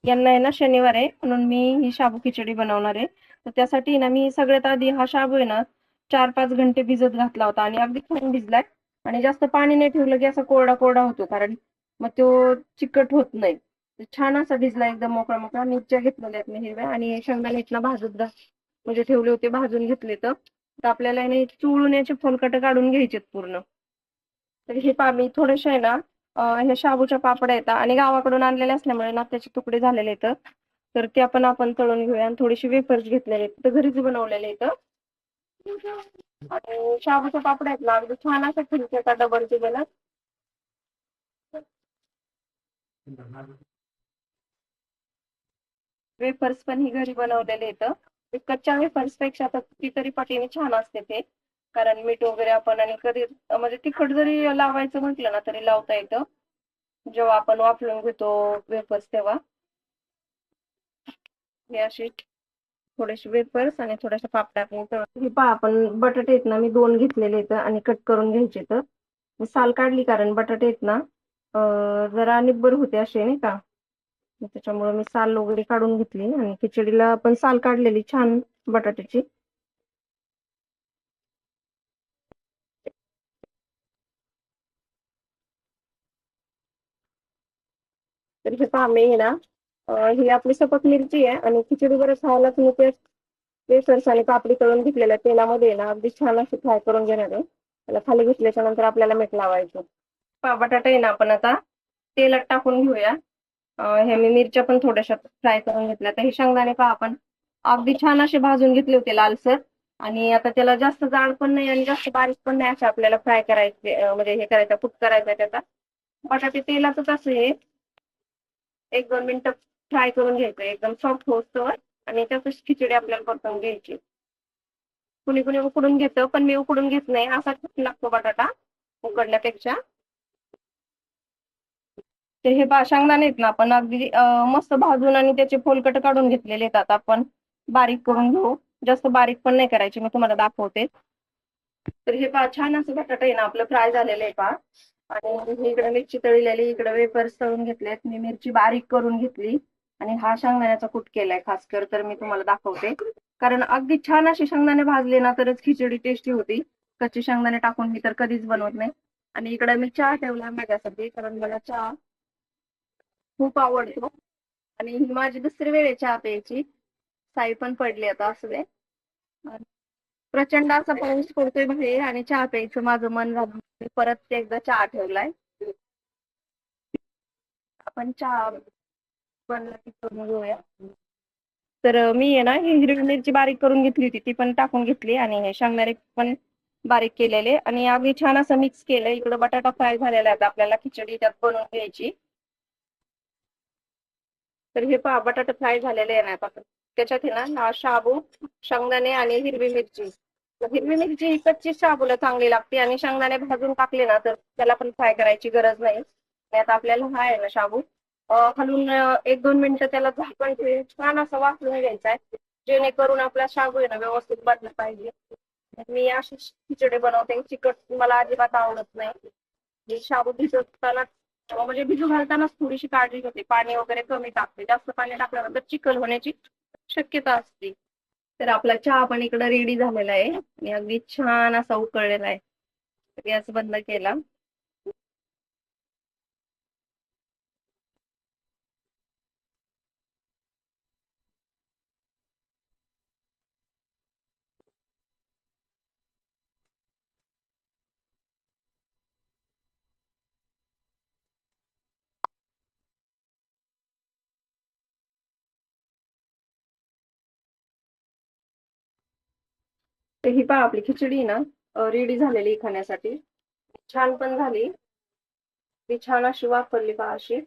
यांना आहे ना शनिवार आहे म्हणून मी ही शाबू खिचडी बनवणार आहे. तर त्यासाठी ना मी सगळ्यात आधी हा शाबू आहे ना 4-5 घंटे भिजत घातला होता आणि अगदी छान भिजलाय. आणि जास्त पाणी नाही ठेवलं की असा कोरडा कोरडा होतो, कारण मग तो चिकट होत नाही. तर छान असा भिजला एकदम मोकळा मोकळा. मिरच्या घेतलेल्या आहेत मी हिरव्या आणि शेंगदाणे इथनं म्हणजे ठेवले होते, भाजून घेतले. तर आपल्याला आहे ना चुळून याचे फोलकट काढून घ्यायचे पूर्ण. तर हे पहा मी थोडेसे आहे ना हे शाबूच्या पापड्या येतात आणि गावाकडून आणलेले असल्यामुळे ना त्याचे तुकडे झालेले आहेत. तर ते आपण तळून घेऊया. आणि थोडीशी वेफर्स घेतलेले आहेत, तर घरीच बनवलेले आहेत. आणि शाबूच्या पापड्या आहेत ना अगदी छान अशा खिलत्या डबल केलेला. वेफर्स पण ही घरी बनवलेले आहेत. ते कच्च्या वेफर्स पेक्षा तर कितीतरी पटीने छान असते ते, कारण मीठ वगैरे आपण आणि कधी म्हणजे तिखट जरी लावायचं म्हटलं ना तरी लावता येतं जेव्हा आपण वाफलून घेतो वेफर्स तेव्हा. हे असे थोडेसे वेफर्स आणि थोड्याशा पापड्या आपण हे पहा आपण बटाटे आहेत ना मी 2 घेतलेले आहेत आणि कट करून घ्यायचे. तर मी साल काढली कारण बटाटे आहेत ना जरा निब्बर होते असे नाही का. मग त्याच्यामुळे मी साल वगैरे काढून घेतली आणि खिचडीला पण साल काढलेली छान बटाट्याची. तर हे पहा मी ना ही आपली सपक मिरची आहे आणि खिचडी बरं खायला तुम्ही ते वेफर्स आणि पापडी तळून घेतलेल्या तेलामध्ये ना अगदी छान अशी फ्राय करून घेणार आहे. त्याला खाली घेतल्याच्या नंतर आपल्याला मीठ लावायचं. पहा बटाटा आहे ना आपण आता तेलात टाकून घेऊया. हे मी मिरच्या पण थोड्याशा फ्राय करून घेतल्या. तर हे शेंगदाणे पहा आपण अगदी छान असे भाजून घेतले होते लालसर. आणि आता त्याला जास्त जाड पण नाही आणि जास्त बारीक पण नाही असे आपल्याला फ्राय करायचे, म्हणजे हे करायचं कुक करायचं त्याचा. बटाटे तेलातच असे 1-2 मिनिटं फ्राय करून घ्यायचं एकदम सॉफ्ट होतं. आणि त्यातच खिचडी आपल्याला परतवून घ्यायची. कुणी कुणी उकडून घेतं पण मी उकडून घेत नाही, असा छान लागतो बटाटा उकडल्यापेक्षा. तर हे शेंगदाणे आहेत ना आपण अगदी मस्त भाजून आणि त्याचे फोलकट काढून घेतलेले आहेत. आता आपण बारीक करून घेऊ. जास्त बारीक पण नाही करायचे, मी तुम्हाला दाखवते. तर हे पहा छान असं बटाटा आहे ना आपलं फ्राय झालेलं आहे पहा. आणि इकडे मिरची तळलेली, इकडे वेफर्स तळून घेतलेत. मी मिरची बारीक करून घेतली आणि हा शेंगदाण्याचा कूट केलाय खास कर, तर मी तुम्हाला दाखवते. कारण अगदी छान असे शेंगदाणे भाजले ना तरच खिचडी टेस्टी होती. कच्चे शेंगदाणे टाकून मी तर कधीच बनवत नाही. आणि इकडे मी चहा ठेवला माझ्यासाठी, कारण मला चहा खूप आवडतो. आणि ही माझी दुसरी वेळ आहे चहा प्यायची. साई पण पडली आता असू दे. प्रचंड असा पाऊस पडतोय बाहेर आणि चहा प्यायचं माझं मन झालं. मी परत एकदा चहा ठेवलाय. आपण चहा बनला की करून घेऊया. तर मी आहे ना ही हिरवी मिरची बारीक करून घेतली होती ती पण टाकून घेतली आणि हे शेंगदाणे पण बारीक केलेले आणि आम्ही छान असं मिक्स केलं. इकडे बटाटा फ्राय झालेला आहे, आपल्याला खिचडी त्यात बनवून घ्यायची. तर हे पहा बटाटा फ्राय झालेले आहे ना आता त्याच्यात आहे ना हा शाबू, शेंगदाणे आणि हिरवी मिरची. तर हिरवी मिरची ही कच्ची शाबूला चांगली लागते आणि शेंगदाणे भाजून टाकले ना तर त्याला पण फ्राय करायची गरज नाही. आणि आता आपल्याला हा आहे ना शाबू हलवून 1-2 मिनिटं त्याला झाकण ठेवून छान असं वाफलून घ्यायचा आहे, जेणेकरून आपला शाबू आहे ना व्यवस्थित बनला पाहिजे. मी अशी खिचडी बनवते, चिकट मला अजिबात आवडत नाही. हे शाबू भिजवताना म्हणजे भिजू घालतानाच थोडीशी काळजी घेते, पाणी वगैरे कमी टाकते. जास्त पाणी टाकल्यानंतर चिकन होण्याची शक्यता असते. तर आपला चहा पण इकडं रेडी झालेला आहे आणि अगदी छान असा उकळलेला आहे. गॅस बंद केला. तर ही पहा आपली खिचडी ना रेडी झालेली खाण्यासाठी. छान पण झाली. ती छान अशी वाफरली पहा अशी.